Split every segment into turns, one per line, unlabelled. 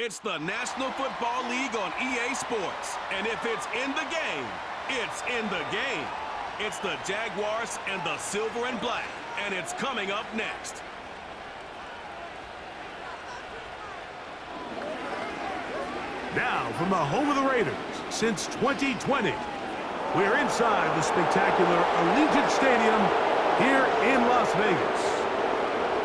It's the National Football League on EA Sports. And if it's in the game, it's in the game. It's the Jaguars and the Silver and Black. And it's coming up next.
Now, from the home of the Raiders since 2020, we're inside the spectacular Allegiant Stadium here in Las Vegas.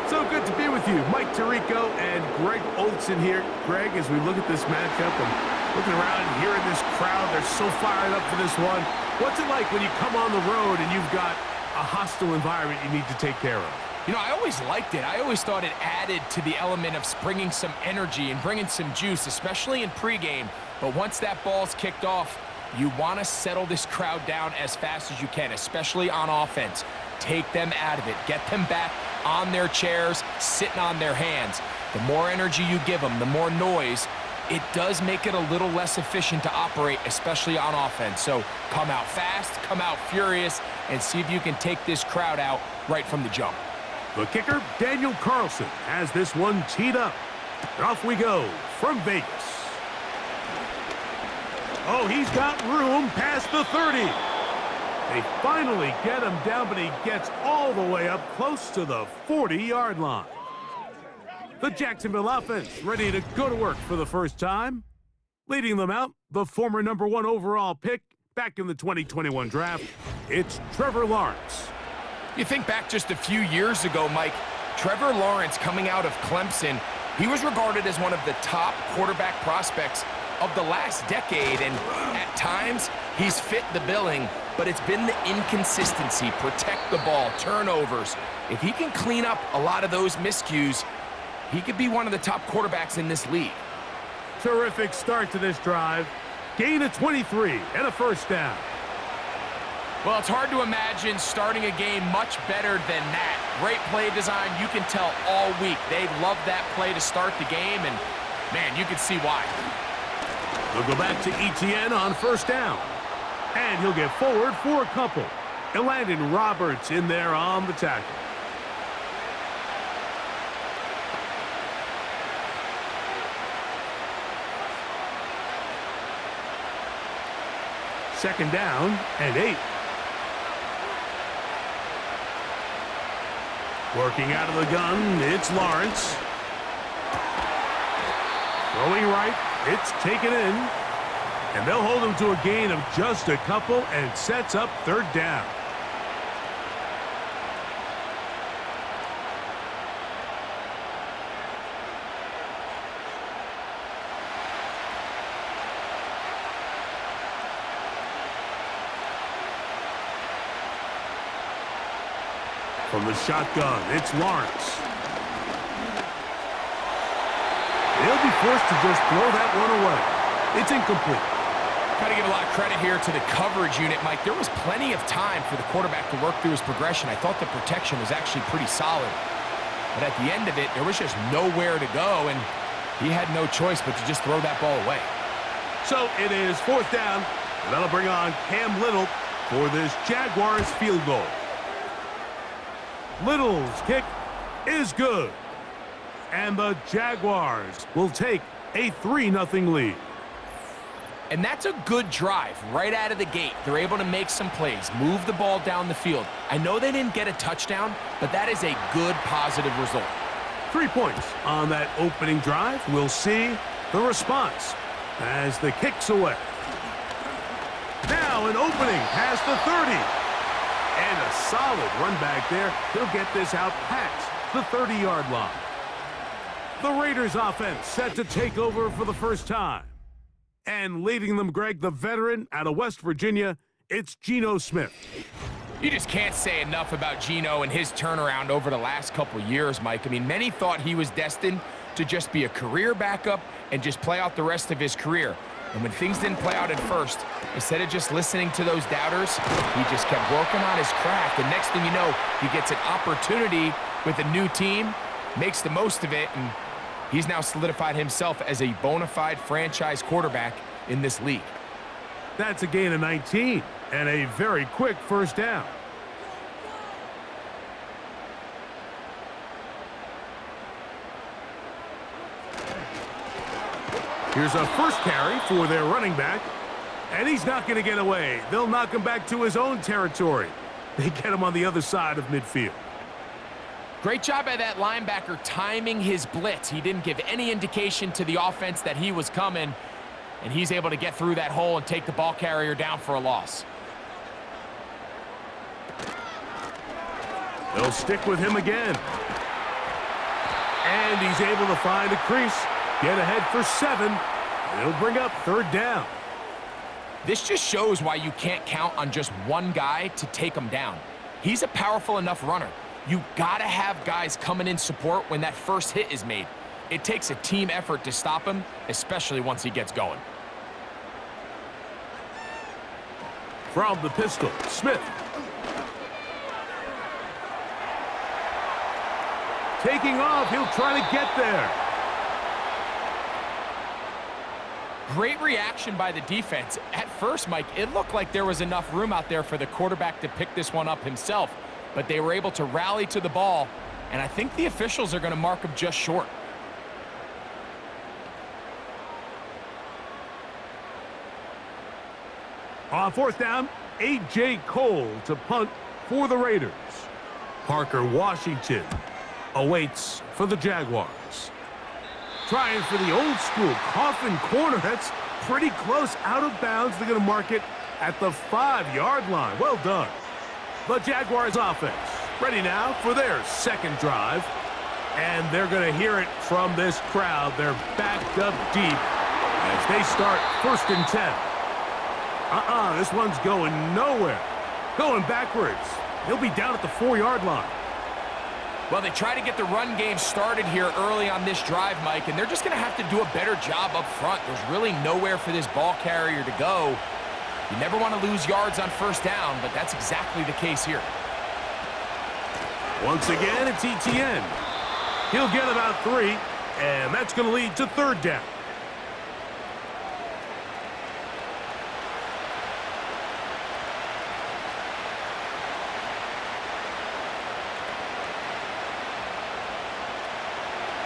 So good to be with you. Mike Tirico and Greg Olson here. Greg, as we look at this matchup and looking around and hearing this crowd, they're so fired up for this one. What's it like when you come on the road and you've got a hostile environment you need to take care of?
You know, I always liked it. I always thought it added to the element of bringing some energy and bringing some juice, especially in pregame. But once that ball's kicked off, you want to settle this crowd down as fast as you can, especially on offense. Take them out of it. Get them back on their chairs, sitting on their hands. The more energy you give them, the more noise, it does make it a little less efficient to operate, especially on offense. So come out fast, come out furious, and see if you can take this crowd out right from the jump.
The kicker, Daniel Carlson, has this one teed up. Off we go from Vegas. Oh, he's got room past the 30. They finally get him down, but he gets all the way up close to the 40-yard line. The Jacksonville offense ready to go to work for the first time. Leading them out, the former #1 overall pick back in the 2021 draft, it's Trevor Lawrence.
You think back just a few years ago, Mike, Trevor Lawrence coming out of Clemson, he was regarded as one of the top quarterback prospects of the last decade, and at times he's fit the billing, but it's been the inconsistency, protect the ball, turnovers. If he can clean up a lot of those miscues, he could be one of the top quarterbacks in this league.
Terrific start to this drive. Gain of 23 and a first down.
Well, it's hard to imagine starting a game much better than that. Great play design. You can tell all week they love that play to start the game, and, man, you can see why.
They'll go back to Etienne on first down. And he'll get forward for a couple. And Landon Roberts in there on the tackle. Second down and 8. Working out of the gun, it's Lawrence. Throwing right, it's taken in. And they'll hold him to a gain of just a couple and sets up third down. From the shotgun, it's Lawrence. They'll be forced to just throw that one away. It's incomplete.
Got to give a lot of credit here to the coverage unit, Mike. There was plenty of time for the quarterback to work through his progression. I thought the protection was actually pretty solid. But at the end of it, there was just nowhere to go, and he had no choice but to just throw that ball away.
So it is fourth down, and that'll bring on Cam Little for this Jaguars field goal. Little's kick is good. And the Jaguars will take a 3-0 lead.
And that's a good drive right out of the gate. They're able to make some plays, move the ball down the field. I know they didn't get a touchdown, but that is a good, positive result.
3 points on that opening drive. We'll see the response as the kick's away. Now an opening past the 30. And a solid run back there. He'll get this out past the 30-yard line. The Raiders offense set to take over for the first time. And leading them, Greg, the veteran out of West Virginia, it's Geno Smith.
You just can't say enough about Geno and his turnaround over the last couple years, Mike. I mean, many thought he was destined to just be a career backup and just play out the rest of his career. And when things didn't play out at first, instead of just listening to those doubters, he just kept working on his craft. And next thing you know, he gets an opportunity with a new team, makes the most of it, and he's now solidified himself as a bona fide franchise quarterback in this league.
That's a gain of 19 and a very quick first down. Here's a first carry for their running back. And he's not going to get away. They'll knock him back to his own territory. They get him on the other side of midfield.
Great job by that linebacker timing his blitz. He didn't give any indication to the offense that he was coming, and he's able to get through that hole and take the ball carrier down for a loss.
They'll stick with him again. And he's able to find a crease, get ahead for 7, and he'll bring up 3rd down.
This just shows why you can't count on just one guy to take him down. He's a powerful enough runner. You gotta have guys coming in support when that first hit is made. It takes a team effort to stop him, especially once he gets going.
From the pistol, Smith. Taking off, he'll try to get there.
Great reaction by the defense. At first, Mike, it looked like there was enough room out there for the quarterback to pick this one up himself, but they were able to rally to the ball, and I think the officials are going to mark him just short.
On 4th down, A.J. Cole to punt for the Raiders. Parker Washington awaits for the Jaguars. Trying for the old school coffin corner. That's pretty close out of bounds. They're going to mark it at the 5-yard line. Well done. The Jaguars offense ready now for their 2nd drive. And they're going to hear it from this crowd. They're backed up deep as they start 1st and 10. This one's going nowhere. Going backwards. He'll be down at the 4-yard line.
Well, they try to get the run game started here early on this drive, Mike, and they're just going to have to do a better job up front. There's really nowhere for this ball carrier to go. You never want to lose yards on 1st down, but that's exactly the case here.
Once again, it's Etienne. He'll get about 3, and that's going to lead to 3rd down.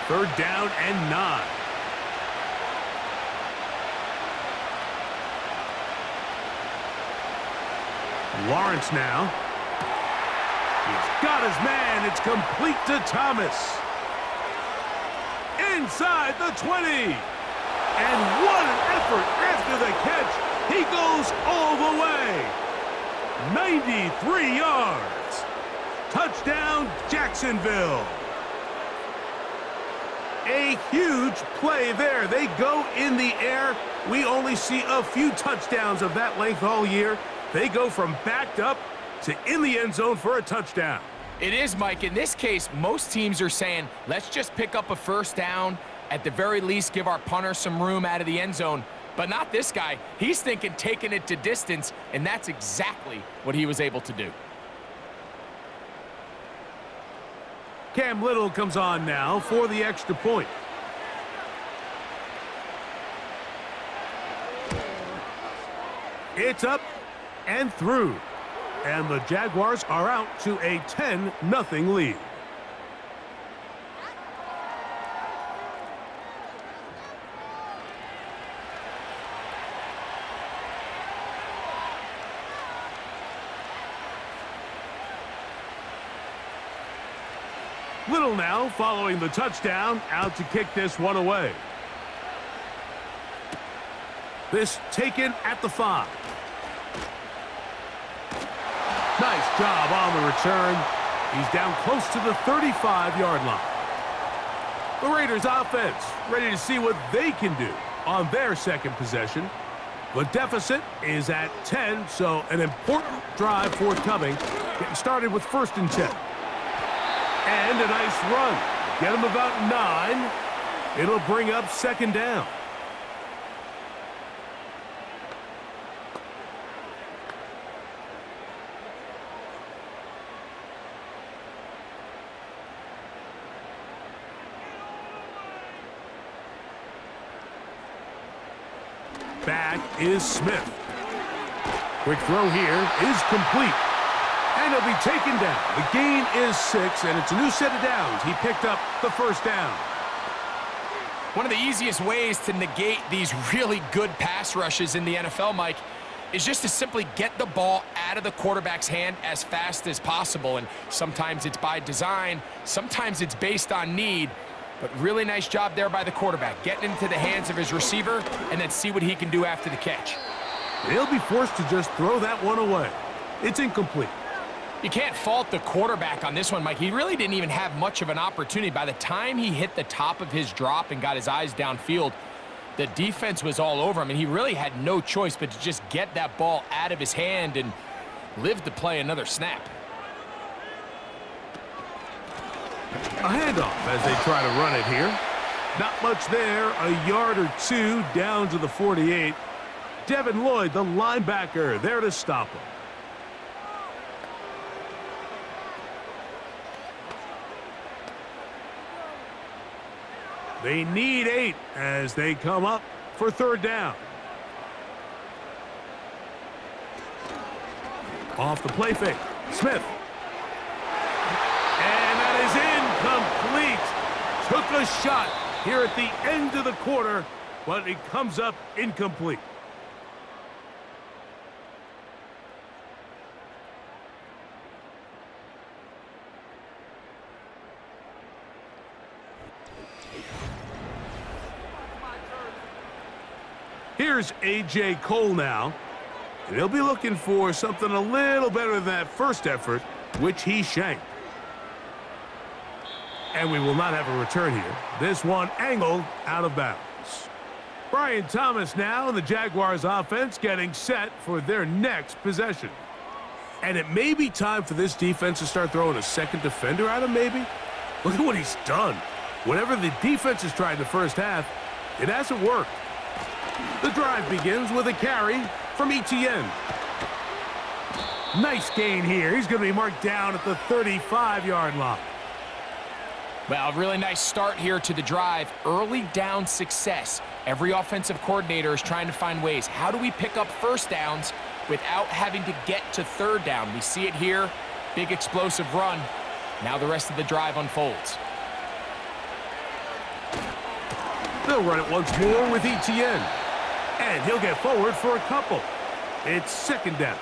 Third down and 9. Lawrence now. He's got his man. It's complete to Thomas. Inside the 20. And what an effort after the catch. He goes all the way. 93 yards. Touchdown, Jacksonville. A huge play there. They go in the air. We only see a few touchdowns of that length all year. They go from backed up to in the end zone for a touchdown.
It is, Mike. In this case, most teams are saying, let's just pick up a 1st down. At the very least, give our punter some room out of the end zone. But not this guy. He's thinking taking it to distance, and that's exactly what he was able to do.
Cam Little comes on now for the extra point. It's up and through. And the Jaguars are out to a 10-0 lead. Little now following the touchdown, out to kick this one away. This taken at the 5. Nice job on the return. He's down close to the 35-yard line. The Raiders offense ready to see what they can do on their 2nd possession. The deficit is at 10, so an important drive forthcoming. Getting started with 1st and 10. And a nice run. Get him about 9. It'll bring up 2nd down. Back is Smith. Quick throw here is complete. And he'll be taken down. The gain is 6, and it's a new set of downs. He picked up the 1st down.
One of the easiest ways to negate these really good pass rushes in the NFL, Mike, is just to simply get the ball out of the quarterback's hand as fast as possible. And sometimes it's by design, sometimes it's based on need. But really nice job there by the quarterback, getting into the hands of his receiver and then see what he can do after the catch.
He'll be forced to just throw that one away. It's incomplete.
You can't fault the quarterback on this one, Mike. He really didn't even have much of an opportunity. By the time he hit the top of his drop and got his eyes downfield, the defense was all over him, and he really had no choice but to just get that ball out of his hand and live to play another snap.
A handoff as they try to run it here. Not much there, a yard or two down to the 48. Devin Lloyd, the linebacker, there to stop him. They need 8 as they come up for third down. Off the play fake, Smith. And that is incomplete. Took a shot here at the end of the quarter, but it comes up incomplete. Here's A.J. Cole now, and he'll be looking for something a little better than that first effort, which he shanked. And we will not have a return here. This one angled out of bounds. Brian Thomas now, and the Jaguars offense getting set for their next possession. And it may be time for this defense to start throwing a second defender at him, maybe. Look at what he's done. Whatever the defense has tried in the first half, it hasn't worked. The drive begins with a carry from Etienne. Nice gain here. He's going to be marked down at the 35-yard line.
Well, really nice start here to the drive. Early down success. Every offensive coordinator is trying to find ways. How do we pick up first downs without having to get to third down? We see it here. Big explosive run. Now the rest of the drive unfolds.
They'll run it once more with Etienne. And he'll get forward for a couple. It's second down.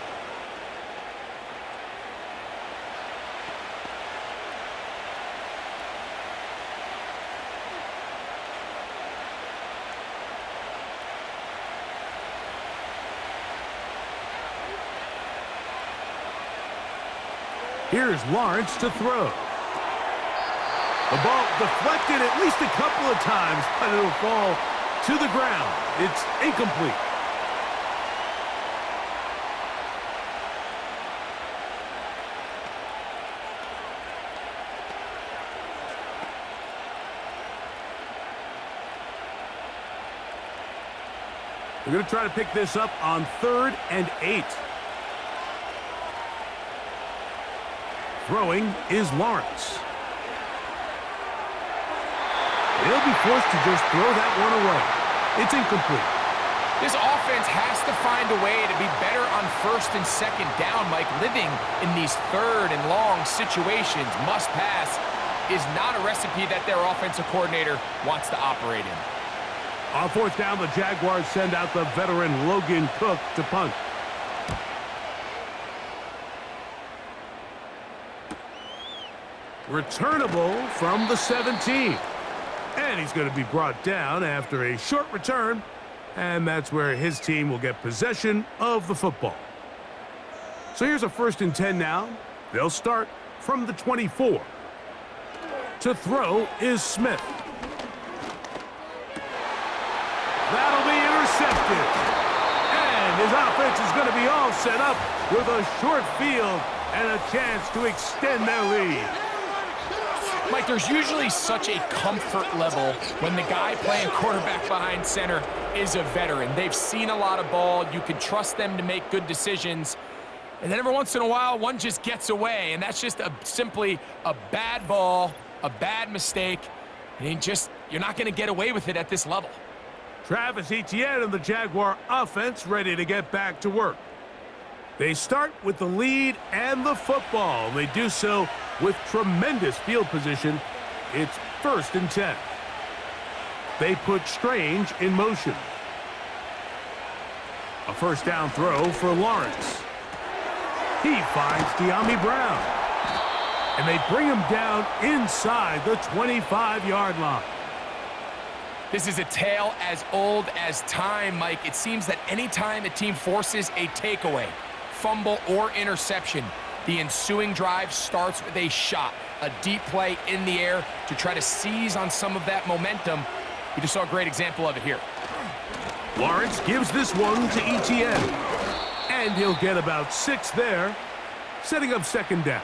Here's Lawrence to throw. The ball deflected at least a couple of times, but it'll fall to the ground. It's incomplete. We're going to try to pick this up on 3rd and 8. Throwing is Lawrence. He'll be forced to just throw that one away. It's incomplete.
This offense has to find a way to be better on 1st and 2nd down, Mike. Living in these 3rd and long situations, must pass, is not a recipe that their offensive coordinator wants to operate in.
On 4th down, the Jaguars send out the veteran Logan Cook to punt. Returnable from the 17. And he's going to be brought down after a short return. And that's where his team will get possession of the football. So here's a 1st and 10 now. They'll start from the 24. To throw is Smith. That'll be intercepted. And his offense is going to be all set up with a short field and a chance to extend their lead.
Mike, there's usually such a comfort level when the guy playing quarterback behind center is a veteran. They've seen a lot of ball. You can trust them to make good decisions. And then every once in a while, one just gets away. And that's just simply a bad ball, a bad mistake. And you're not going to get away with it at this level.
Travis Etienne and the Jaguar offense ready to get back to work. They start with the lead and the football. They do so with tremendous field position. It's 1st and 10. They put Strange in motion. A first down throw for Lawrence. He finds De'Ami Brown. And they bring him down inside the 25-yard line.
This is a tale as old as time, Mike. It seems that anytime a team forces a takeaway, fumble, or interception, the ensuing drive starts with a shot, a deep play in the air to try to seize on some of that momentum. We just saw a great example of it here.
Lawrence gives this one to Etienne. And he'll get about 6 there, setting up second down.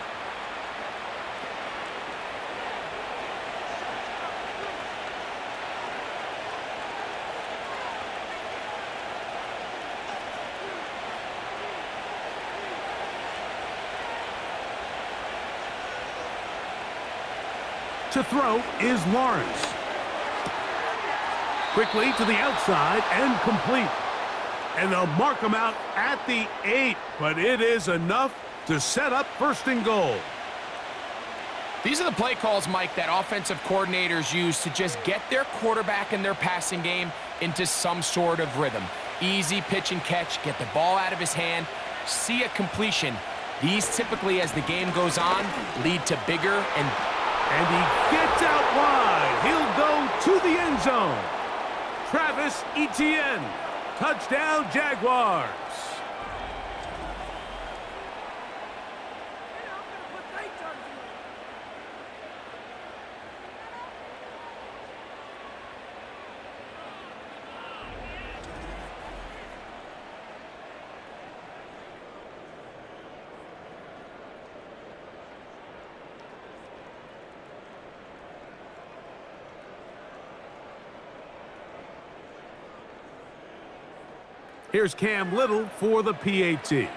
To throw is Lawrence. Quickly to the outside and complete. And they'll mark him out at the 8, but it is enough to set up first and goal.
These are the play calls, Mike, that offensive coordinators use to just get their quarterback and their passing game into some sort of rhythm. Easy pitch and catch, get the ball out of his hand, see a completion. These typically, as the game goes on, lead to bigger and
he gets out wide. He'll go to the end zone. Travis Etienne. Touchdown, Jaguars. Here's Cam Little for the PAT.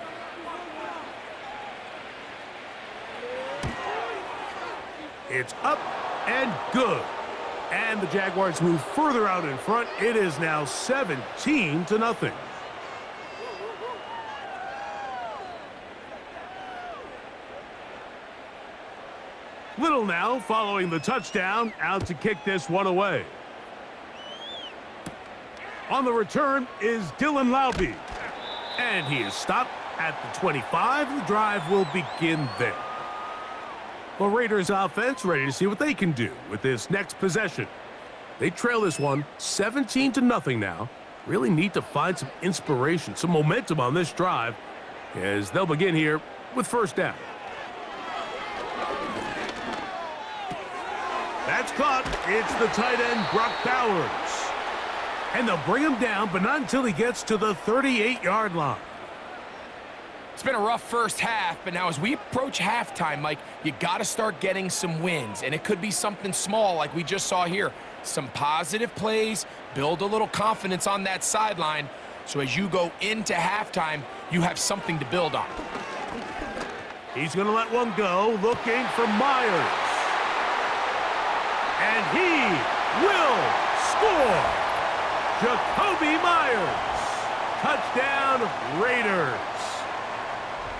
It's up and good. And the Jaguars move further out in front. It is now 17-0. Little now following the touchdown, out to kick this one away. On the return is Dylan Laube. And he is stopped at the 25. The drive will begin there. The Raiders offense ready to see what they can do with this next possession. They trail this one 17-0 now. Really need to find some inspiration, some momentum on this drive as they'll begin here with first down. That's caught. It's the tight end, Brock Bowers. And they'll bring him down, but not until he gets to the 38-yard line.
It's been a rough first half, but now as we approach halftime, Mike, you got to start getting some wins. And it could be something small like we just saw here. Some positive plays, build a little confidence on that sideline. So as you go into halftime, you have something to build on.
He's going to let one go, looking for Myers. And he will score. Jacoby Myers. Touchdown, Raiders.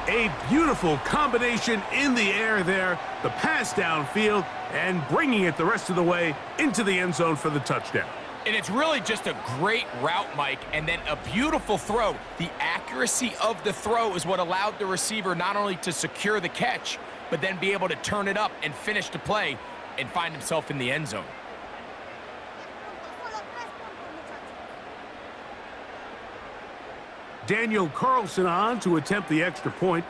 A beautiful combination in the air there. The pass downfield and bringing it the rest of the way into the end zone for the touchdown.
And it's really just a great route, Mike, and then a beautiful throw. The accuracy of the throw is what allowed the receiver not only to secure the catch, but then be able to turn it up and finish the play and find himself in the end zone.
Daniel Carlson on to attempt the extra point.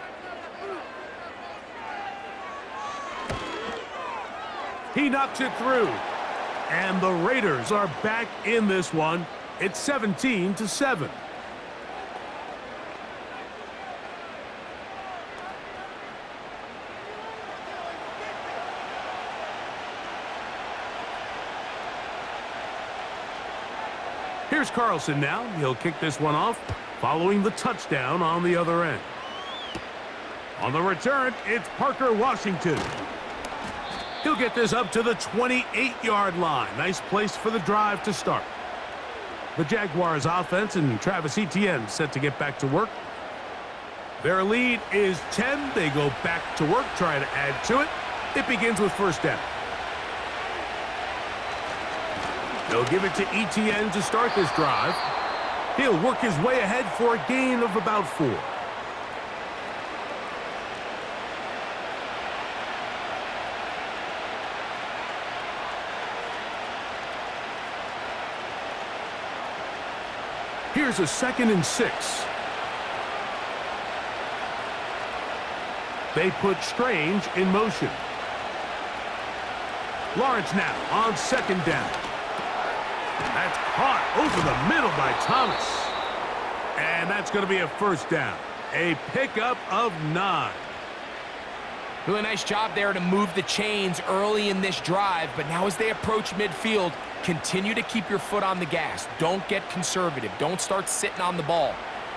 He knocks it through. And the Raiders are back in this one. It's 17-7. Here's Carlson now. He'll kick this one off, following the touchdown on the other end. On the return, it's Parker Washington. He'll get this up to the 28-yard line. Nice place for the drive to start. The Jaguars offense and Travis Etienne set to get back to work. Their lead is 10. They go back to work, try to add to it. It begins with first down. They'll give it to ETN to start this drive. He'll work his way ahead for a gain of about 4. Here's a 2nd and 6. They put Strange in motion. Lawrence now on 2nd down. That's caught over the middle by Thomas. And that's going to be a 1st down. A pickup of 9.
Really nice job there to move the chains early in this drive, but now as they approach midfield, continue to keep your foot on the gas. Don't get conservative. Don't start sitting on the ball.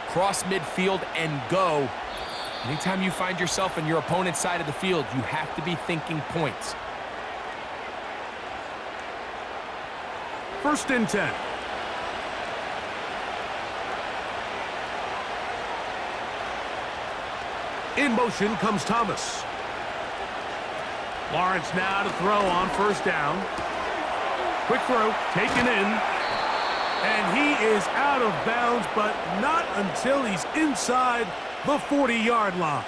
Cross midfield and go. Anytime you find yourself on your opponent's side of the field, you have to be thinking points.
1st and 10. In motion comes Thomas. Lawrence now to throw on 1st down. Quick throw, taken in. And he is out of bounds, but not until he's inside the 40-yard line.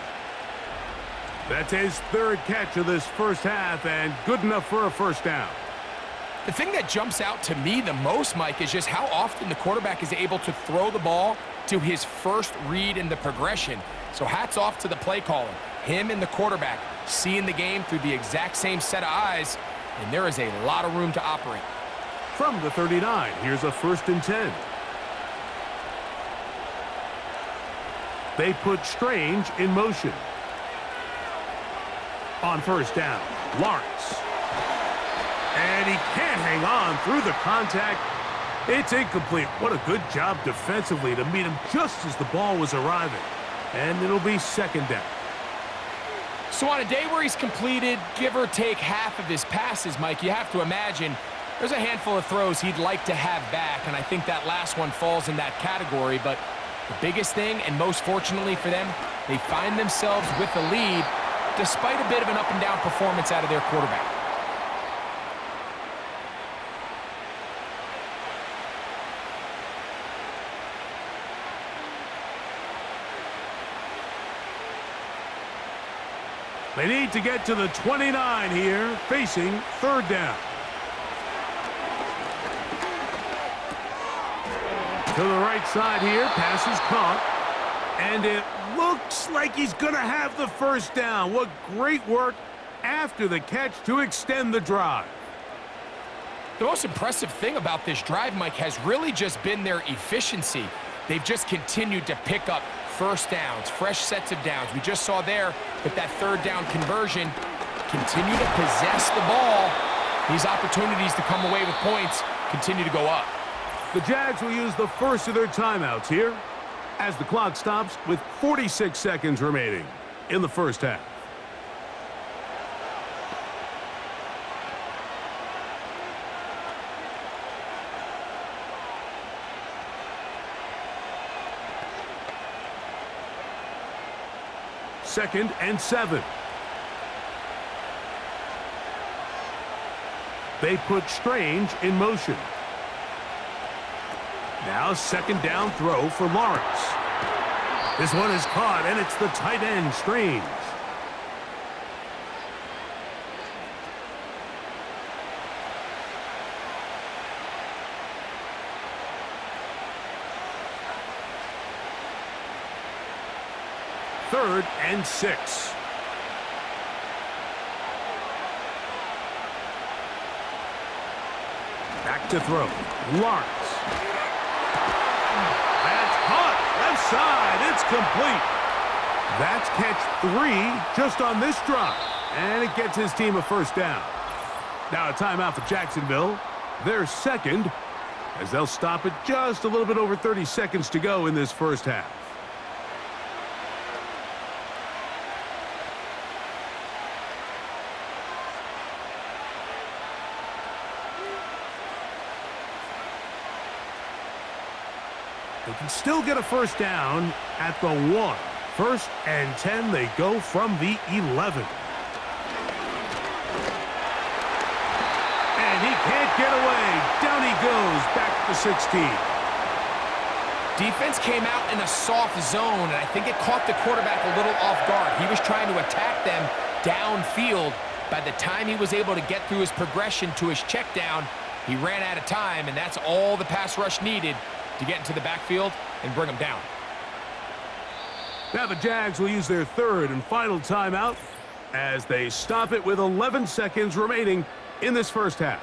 That's his 3rd catch of this first half, and good enough for a 1st down.
The thing that jumps out to me the most, Mike, is just how often the quarterback is able to throw the ball to his first read in the progression. So hats off to the play caller. Him and the quarterback seeing the game through the exact same set of eyes, and there is a lot of room to operate.
From the 39, here's a 1st and 10. They put Strange in motion. On 1st down, Lawrence. And he can't hang on through the contact. It's incomplete. What a good job defensively to meet him just as the ball was arriving. And it'll be 2nd down.
So on a day where he's completed, give or take half of his passes, Mike, you have to imagine there's a handful of throws he'd like to have back, and I think that last one falls in that category. But the biggest thing, and most fortunately for them, they find themselves with the lead despite a bit of an up-and-down performance out of their quarterback.
They need to get to the 29 here, facing 3rd down. To the right side here, pass is caught. And it looks like he's going to have the 1st down. What great work after the catch to extend the drive.
The most impressive thing about this drive, Mike, has really just been their efficiency. They've just continued to pick up 1st downs, fresh sets of downs. We just saw there with that 3rd down conversion, continue to possess the ball. These opportunities to come away with points continue to go up.
The Jags will use the first of their timeouts here as the clock stops with 46 seconds remaining in the first half. Second and 7. They put Strange in motion. Now 2nd down throw for Lawrence. This one is caught, and it's the tight end, Strange. Third and 6. Back to throw. Lawrence. That's caught. Left side. It's complete. That's catch 3 just on this drive. And it gets his team a 1st down. Now a timeout for Jacksonville. Their 2nd, as they'll stop it just a little bit over 30 seconds to go in this first half. They can still get a 1st down at the 1. 1st and 10, they go from the 11. And he can't get away. Down he the 16.
Defense came out in a soft zone, and I think it caught the quarterback a little off guard. He was trying to attack them downfield. By the time he was able to get through his progression to his check down, he ran out of time, and that's all the pass rush needed to get into the backfield and bring him down.
Now the Jags will use their third and final timeout as they stop it with 11 seconds remaining in this first half.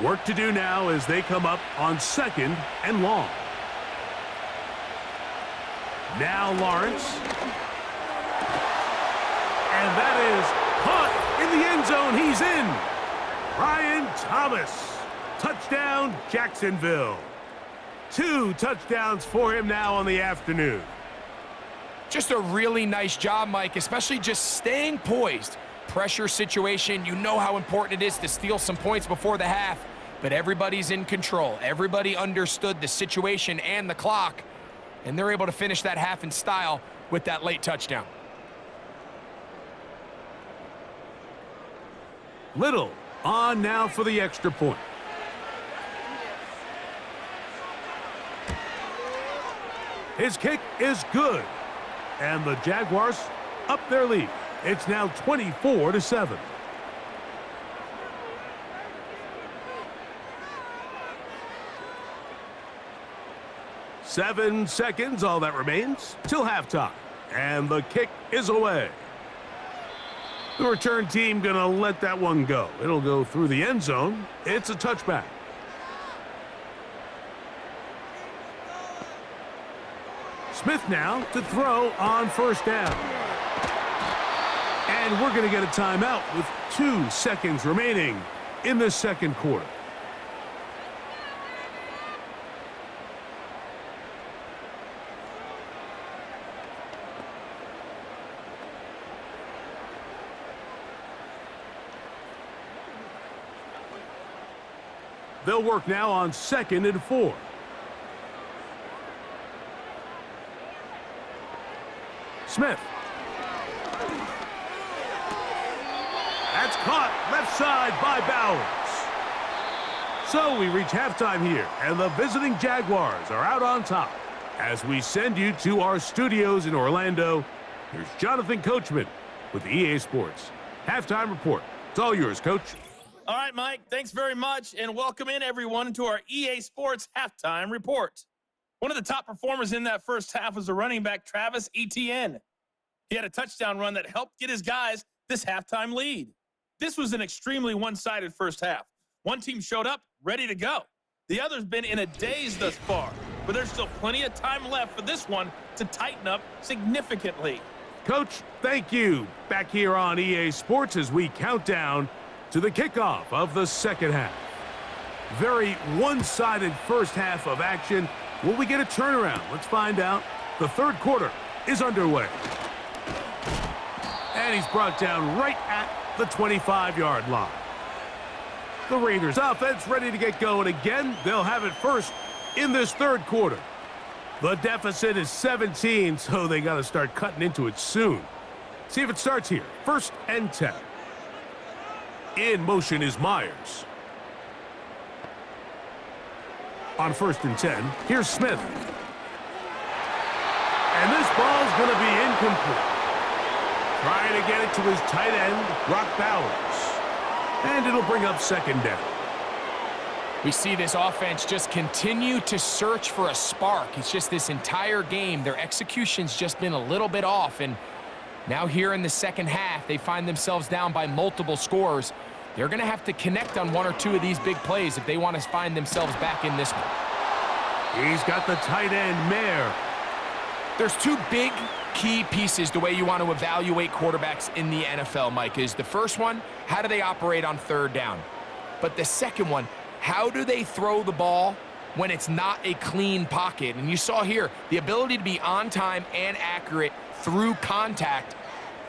Work to do now as they come up on second and long. Now Lawrence. And that is caught in the end zone. He's in. Brian Thomas. Touchdown, Jacksonville. 2 touchdowns for him now on the afternoon.
Just a really nice job, Mike, especially just staying poised. Pressure situation, you know how important it is to steal some points before the half, but everybody's in control. Everybody understood the situation and the clock, and they're able to finish that half in style with that late touchdown.
Little on now for the extra point. His kick is good, and the Jaguars up their lead. It's now 24-7. Seven seconds, all that remains, till halftime. And the kick is away. The return team gonna let that one go. It'll go through the end zone. It's a touchback. Smith now to throw on first down. And we're going to get a timeout with 2 seconds remaining in the second quarter. They'll work now on 2nd and 4. Smith. That's caught left side by Bowers. So we reach halftime here, and the visiting Jaguars are out on top. As we send you to our studios in Orlando, here's Jonathan Coachman with the EA Sports Halftime Report. It's all yours, Coach.
All right, Mike, thanks very much, and welcome in, everyone, to our EA Sports Halftime Report. One of the top performers in that first half was the running back Travis Etienne. He had a touchdown run that helped get his guys this halftime lead. This was an extremely one-sided first half. One team showed up, ready to go. The other's been in a daze thus far, but there's still plenty of time left for this one to tighten up significantly.
Coach, thank you. Back here on EA Sports as we count down to the kickoff of the second half. Very one-sided first half of action. Will we get a turnaround? Let's find out. The third quarter is underway. And he's brought down right at the 25-yard line. The Raiders offense ready to get going again. They'll have it first in this third quarter. The deficit is 17, so they got to start cutting into it soon. See if it starts here. 1st and 10. In motion is Myers. On 1st and 10, here's Smith. And this ball's going to be incomplete. Trying to get it to his tight end, Brock Bowers. And it'll bring up 2nd down.
We see this offense just continue to search for a spark. It's just this entire game, their execution's just been a little bit off. And now here in the second half, they find themselves down by multiple scores. They're going to have to connect on 1 or 2 of these big plays if they want to find themselves back in this one.
He's got the tight end, Mayer.
There's 2 big key pieces the way you want to evaluate quarterbacks in the NFL, Mike, is the first one, how do they operate on 3rd down? But the second one, how do they throw the ball when it's not a clean pocket? And you saw here, the ability to be on time and accurate through contact,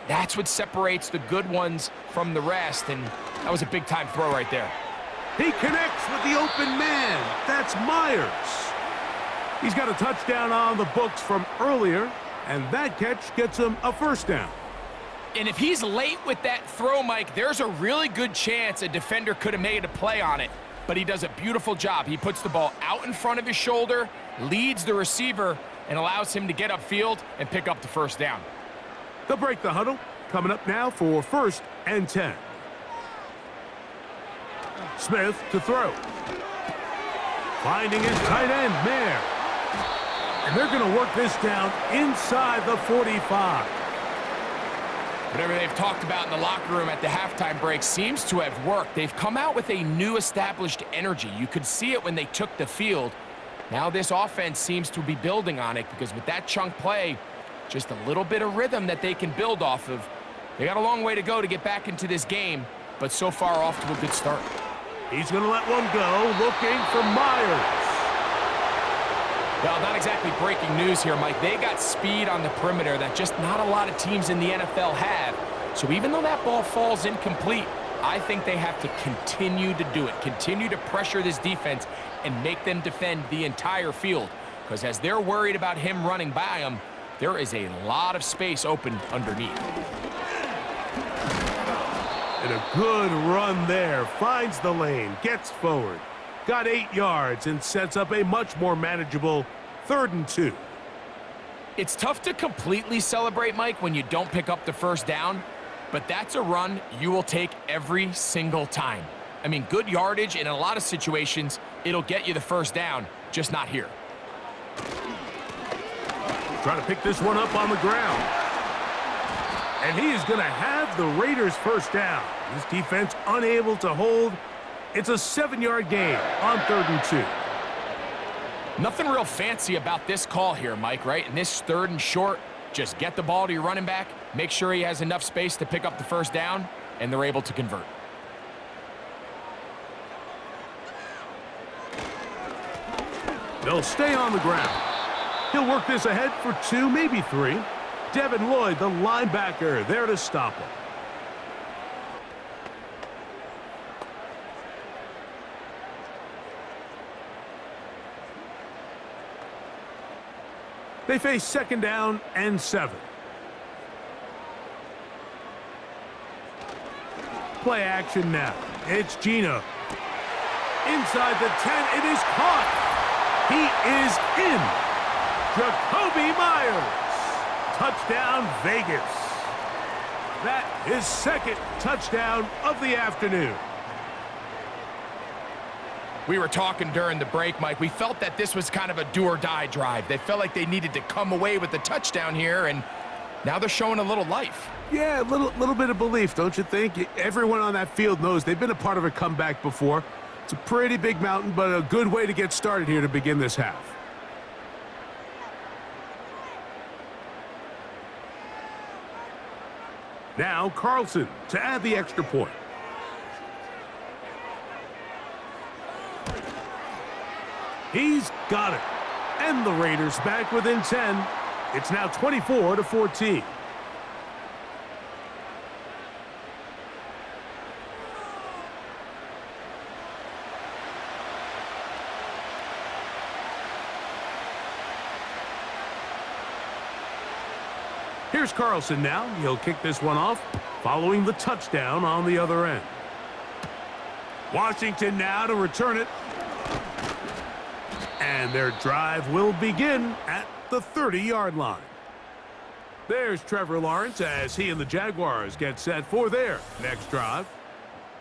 that's what separates the good ones from the rest, and that was a big-time throw right there.
He connects with the open man. That's Myers. He's got a touchdown on the books from earlier, and that catch gets him a first down.
And if he's late with that throw, Mike, there's a really good chance a defender could have made a play on it. But he does a beautiful job. He puts the ball out in front of his shoulder, leads the receiver, and allows him to get upfield and pick up the first down.
They'll break the huddle. Coming up now for 1st and 10. Smith to throw. Finding his tight end, Mayer. And they're going to work this down inside the 45.
Whatever they've talked about in the locker room at the halftime break seems to have worked. They've come out with a new established energy. You could see it when they took the field. Now this offense seems to be building on it because with that chunk play, just a little bit of rhythm that they can build off of. They got a long way to go to get back into this game, but so far off to a good start.
He's going to let one go, looking for Myers.
Well, not exactly breaking news here, Mike. They got speed on the perimeter that just not a lot of teams in the NFL have. So even though that ball falls incomplete, I think they have to continue to do it, continue to pressure this defense and make them defend the entire field. Because as they're worried about him running by them, there is a lot of space open underneath.
And a good run there. Finds the lane, gets forward. Got 8 yards and sets up a much more manageable 3rd and 2.
It's tough to completely celebrate, Mike, when you don't pick up the first down, but that's a run you will take every single time. I mean, good yardage, and in a lot of situations, it'll get you the first down, just not here.
Trying to pick this one up on the ground. And he is going to have the Raiders first down. This defense unable to hold. It's a 7-yard gain on 3rd and 2.
Nothing real fancy about this call here, Mike, right? In this 3rd and short, just get the ball to your running back, make sure he has enough space to pick up the first down, and they're able to convert.
They'll stay on the ground. He'll work this ahead for 2, maybe 3. Devin Lloyd, the linebacker, there to stop him. They face 2nd down and 7. Play action now. It's Gino. Inside the 10, it is caught. He is in. Jacoby Myers. Touchdown, Vegas. That is 2nd touchdown of the afternoon.
We were talking during the break, Mike. We felt that this was kind of a do-or-die drive. They felt like they needed to come away with the touchdown here, and now they're showing a little life.
Yeah, a little bit of belief, don't you think? Everyone on that field knows they've been a part of a comeback before. It's a pretty big mountain, but a good way to get started here to begin this half. Now Carlson to add the extra point. He's got it. And the Raiders back within 10. It's now 24-14. Here's Carlson now. He'll kick this one off, following the touchdown on the other end. Washington now to return it. And their drive will begin at the 30-yard line. There's Trevor Lawrence as he and the Jaguars get set for their next drive.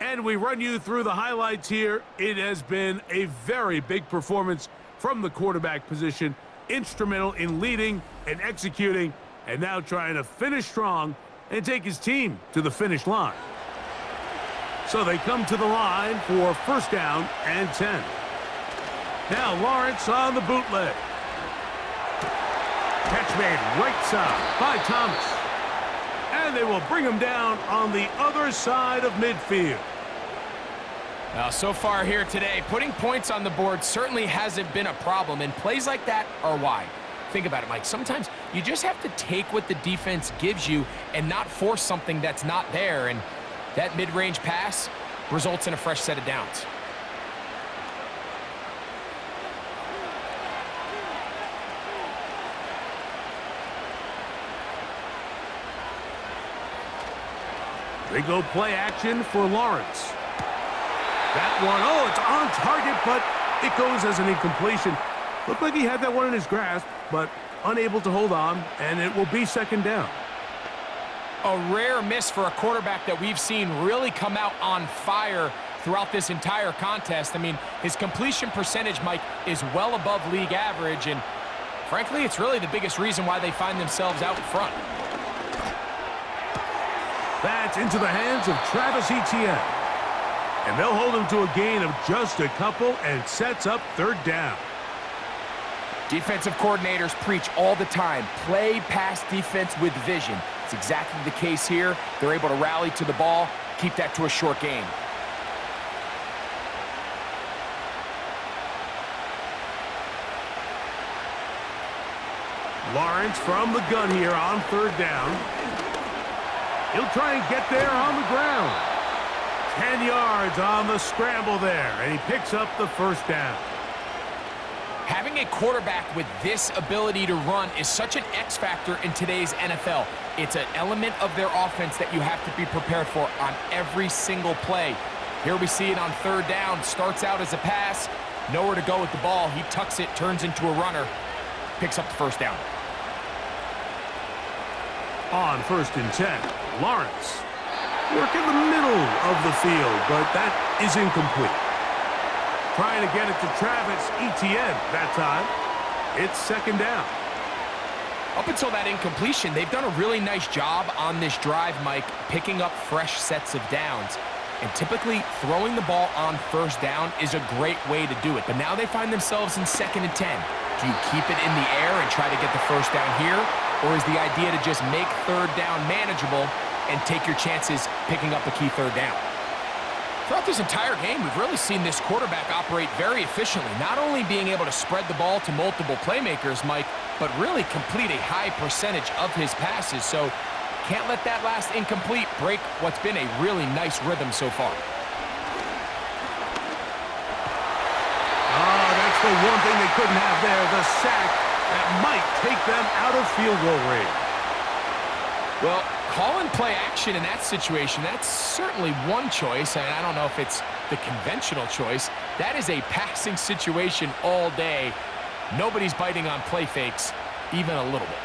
And we run you through the highlights here. It has been a very big performance from the quarterback position. Instrumental in leading and executing, and now trying to finish strong and take his team to the finish line. So they come to the line for 1st down and 10. Now Lawrence on the bootleg. Catch made right side by Thomas. And they will bring him down on the other side of midfield.
Now, so far here today, putting points on the board certainly hasn't been a problem, and plays like that are why. Think about it, Mike. Sometimes you just have to take what the defense gives you and not force something that's not there, and that mid-range pass results in a fresh set of downs.
They go play action for Lawrence. That one, oh, it's on target, but it goes as an incompletion. Looked like he had that one in his grasp, but unable to hold on, and it will be second down.
A rare miss for a quarterback that we've seen really come out on fire throughout this entire contest. I mean, his completion percentage, Mike, is well above league average, and frankly, it's really the biggest reason why they find themselves out in front.
That's into the hands of Travis Etienne. And they'll hold him to a gain of just a couple and sets up third down.
Defensive coordinators preach all the time, play pass defense with vision. It's exactly the case here. They're able to rally to the ball, keep that to a short gain.
Lawrence from the gun here on third down. He'll try and get there on the ground. 10 yards on the scramble there, and he picks up the first down.
Having a quarterback with this ability to run is such an X factor in today's NFL. It's an element of their offense that you have to be prepared for on every single play. Here we see it on third down. Starts out as a pass, nowhere to go with the ball. He tucks it, turns into a runner, picks up the first down.
On 1st and 10, Lawrence. Work in the middle of the field, but that is incomplete. Trying to get it to Travis Etienne that time. It's second down.
Up until that incompletion, they've done a really nice job on this drive, Mike, picking up fresh sets of downs. And typically, throwing the ball on first down is a great way to do it. But now they find themselves in 2nd and 10. Do you keep it in the air and try to get the first down here? Or is the idea to just make third down manageable and take your chances picking up a key third down? Throughout this entire game, we've really seen this quarterback operate very efficiently, not only being able to spread the ball to multiple playmakers, Mike, but really complete a high percentage of his passes. So can't let that last incomplete break what's been a really nice rhythm so far.
Oh, that's the one thing they couldn't have there, the sack that might take them out of field goal range.
Well, call and play action in that situation, that's certainly one choice, and I don't know if it's the conventional choice. That is a passing situation all day. Nobody's biting on play fakes, even a little bit.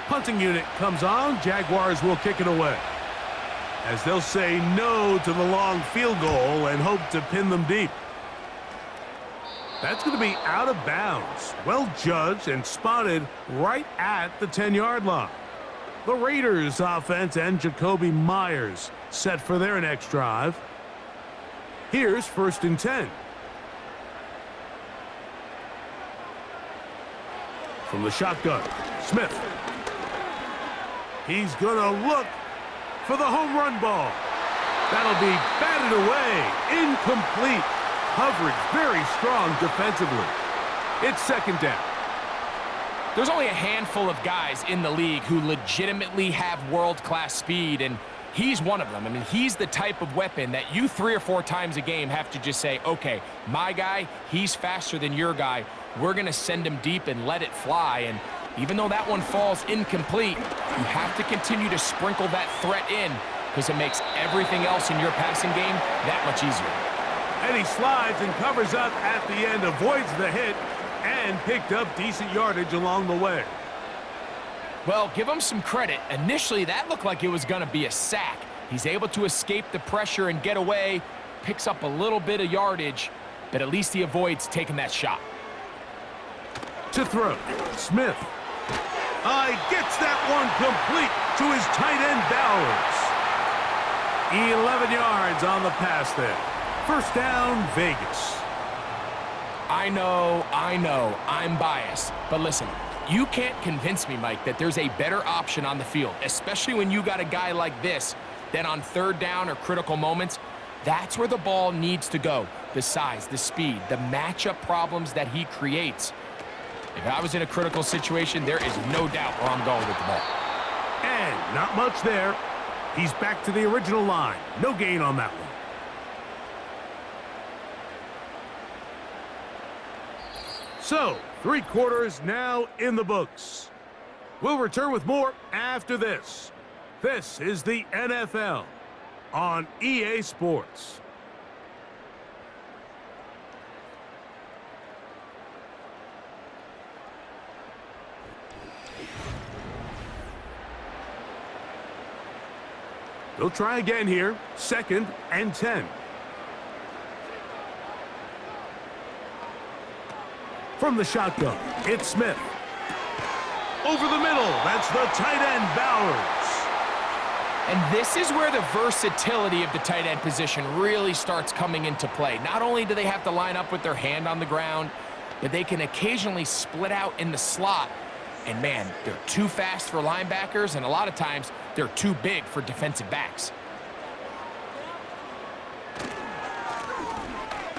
Punting unit comes on. Jaguars will kick it away, as they'll say no to the long field goal and hope to pin them deep. That's going to be out of bounds. Well judged and spotted right at the 10-yard line. The Raiders offense and Jacoby Myers set for their next drive. Here's 1st and 10. From the shotgun, Smith. He's going to look for the home run ball. That'll be batted away. Incomplete. Coverage very strong defensively. It's second down.
There's only a handful of guys in the league who legitimately have world-class speed, and he's one of them. I mean, he's the type of weapon that you 3 or 4 times a game have to just say, okay, my guy, he's faster than your guy. We're going to send him deep and let it fly. And even though that one falls incomplete, you have to continue to sprinkle that threat in because it makes everything else in your passing game that much easier.
And he slides and covers up at the end, avoids the hit, and picked up decent yardage along the way.
Well, give him some credit. Initially, that looked like it was going to be a sack. He's able to escape the pressure and get away, picks up a little bit of yardage, but at least he avoids taking that shot.
To throw, Smith. Gets that one complete to his tight end, Bowers. 11 yards on the pass there. First down, Vegas.
I know, I'm biased. But listen, you can't convince me, Mike, that there's a better option on the field, especially when you got a guy like this, that on third down or critical moments, that's where the ball needs to go. The size, the speed, the matchup problems that he creates. If I was in a critical situation, there is no doubt where I'm going with the ball.
And not much there. He's back to the original line. No gain on that one. So, 3 quarters now in the books. We'll return with more after this. This is the NFL on EA Sports. They'll try again here. 2nd and 10. From the shotgun, it's Smith. Over the middle, that's the tight end, Bowers.
And this is where the versatility of the tight end position really starts coming into play. Not only do they have to line up with their hand on the ground, but they can occasionally split out in the slot. And man, they're too fast for linebackers, and a lot of times they're too big for defensive backs.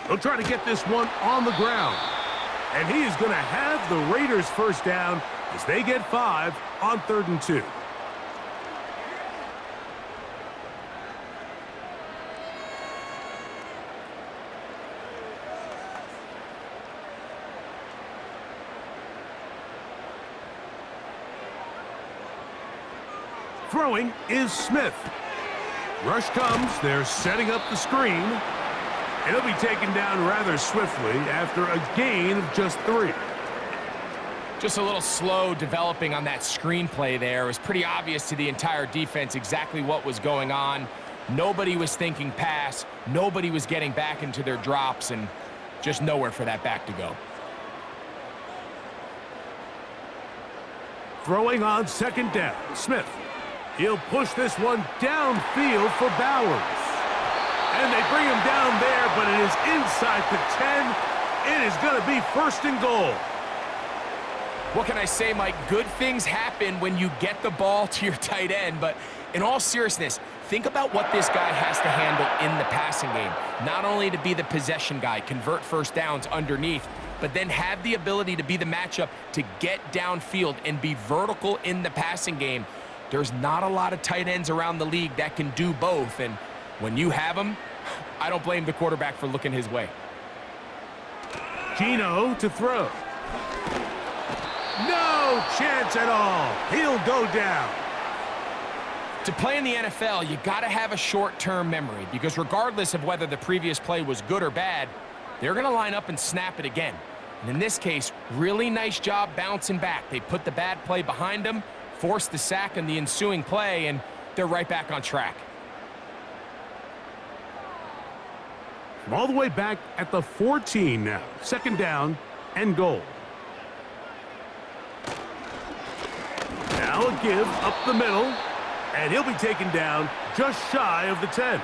They'll try to get this one on the ground. And he is going to have the Raiders first down as they get 5 on 3rd and 2. Throwing is Smith. Rush comes. They're setting up the screen. And he'll be taken down rather swiftly after a gain of just 3.
Just a little slow developing on that screenplay there. It was pretty obvious to the entire defense exactly what was going on. Nobody was thinking pass. Nobody was getting back into their drops, and just nowhere for that back to go.
Throwing on 2nd down, Smith. He'll push this one downfield for Bowers. And they bring him down there, but it is inside the 10. It is going to be 1st and goal.
What can I say, Mike? Good things happen when you get the ball to your tight end, but in all seriousness, think about what this guy has to handle in the passing game. Not only to be the possession guy, convert first downs underneath, but then have the ability to be the matchup to get downfield and be vertical in the passing game. There's not a lot of tight ends around the league that can do both, and when you have them, I don't blame the quarterback for looking his way.
Gino to throw. No chance at all. He'll go down.
To play in the NFL, you got to have a short-term memory, because regardless of whether the previous play was good or bad, they're going to line up and snap it again. And in this case, really nice job bouncing back. They put the bad play behind them, forced the sack in the ensuing play, and they're right back on track.
From all the way back at the 14 now. 2nd down and goal. Now a give up the middle, and he'll be taken down just shy of the 10.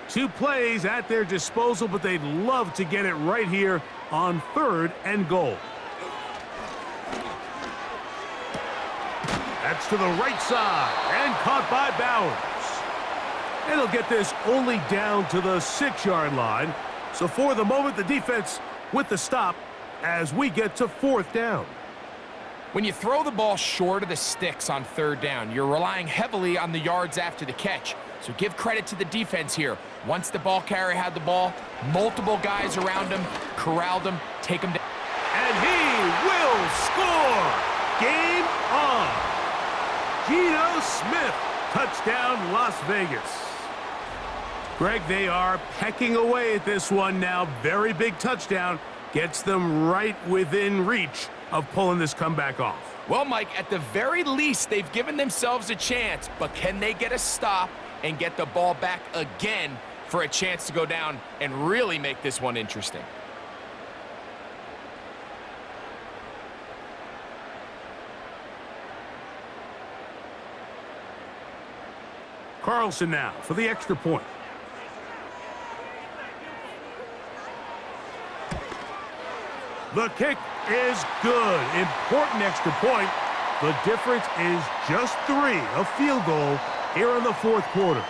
Two plays at their disposal, but they'd love to get it right here on 3rd and goal. That's to the right side and caught by Bowers. And he'll get this only down to the 6-yard line. So for the moment, the defense with the stop as we get to 4th down.
When you throw the ball short of the sticks on 3rd down, you're relying heavily on the yards after the catch. So give credit to the defense here. Once the ball carrier had the ball, multiple guys around him, corralled him, take him down.
And he will score! Game on! Geno Smith, touchdown Las Vegas. Greg, they are pecking away at this one now. Very big touchdown. Gets them right within reach of pulling this comeback off.
Well, Mike, at the very least, they've given themselves a chance, but can they get a stop and get the ball back again for a chance to go down and really make this one interesting?
Carlson now for the extra point. The kick is good. Important extra point. The difference is just 3, a field goal here in the 4th quarter.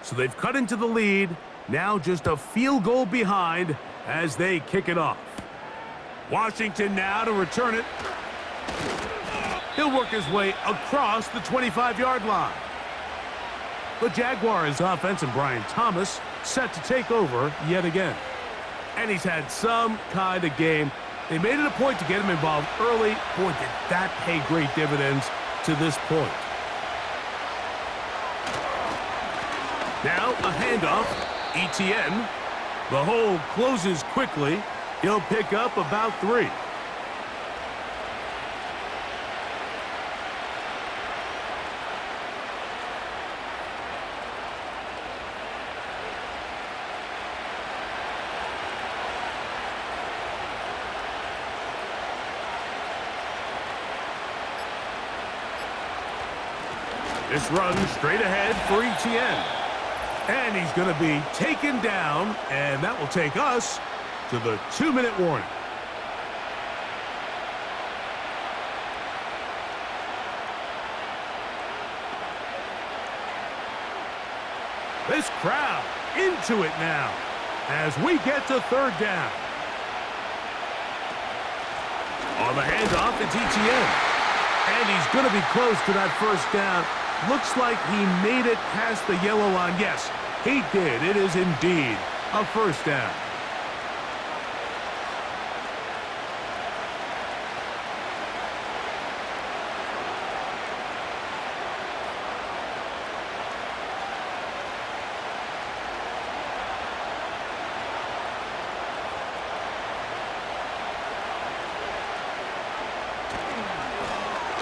So they've cut into the lead Now just a field goal behind as they kick it off. Washington now to return it. He'll work his way across the 25-yard line. The Jaguars offense and Brian Thomas set to take over yet again. And he's had some kind of game. They made it a point to get him involved early. Boy, did that pay great dividends to this point. Now a handoff. ETN. The hole closes quickly. He'll pick up about 3. This run straight ahead for ETN. And he's going to be taken down, and that will take us to the 2-minute warning. This crowd into it now as we get to 3rd down. On the handoff, it's ETN. And he's going to be close to that 1st down. Looks like he made it past the yellow line. Yes, he did. It is indeed a 1st down.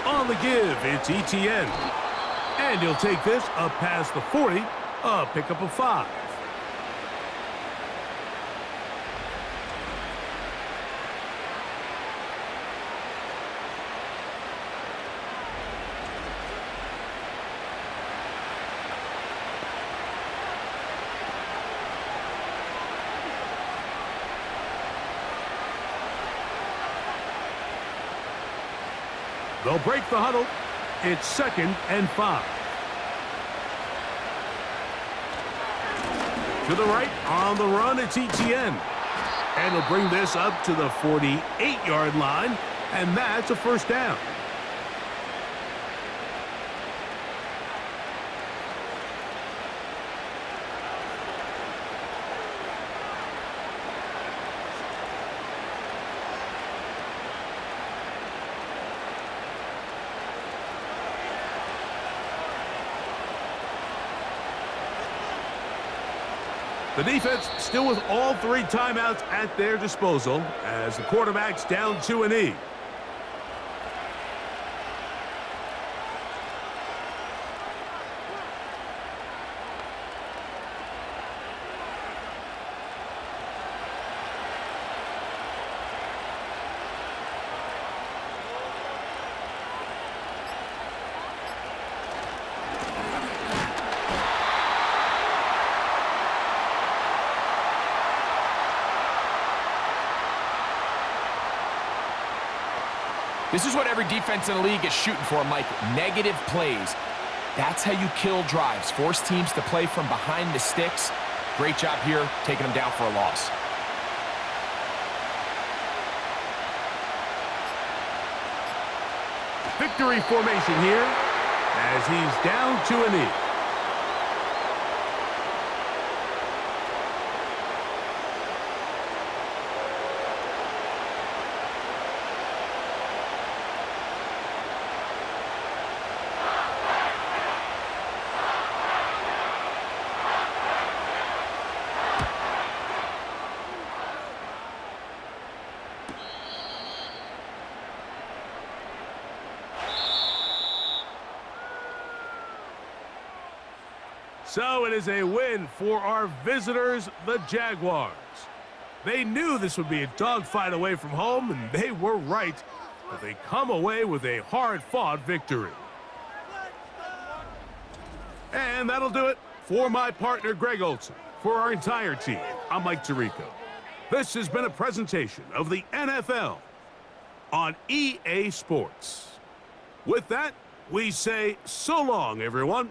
On the give, it's ETN. And he'll take this up past the 40, a pickup of 5. They'll break the huddle. It's 2nd and 5. To the right, on the run, it's ETN. And he'll bring this up to the 48-yard line, and that's a 1st down. The defense still with all 3 timeouts at their disposal as the quarterback's down to a knee.
This is what every defense in the league is shooting for, Mike. Negative plays. That's how you kill drives. Force teams to play from behind the sticks. Great job here, taking them down for a loss.
Victory formation here as he's down to a knee. So it is a win for our visitors, the Jaguars. They knew this would be a dogfight away from home, and they were right. But they come away with a hard-fought victory. And that'll do it for my partner, Greg Olson. For our entire team, I'm Mike Tirico. This has been a presentation of the NFL on EA Sports. With that, we say so long, everyone.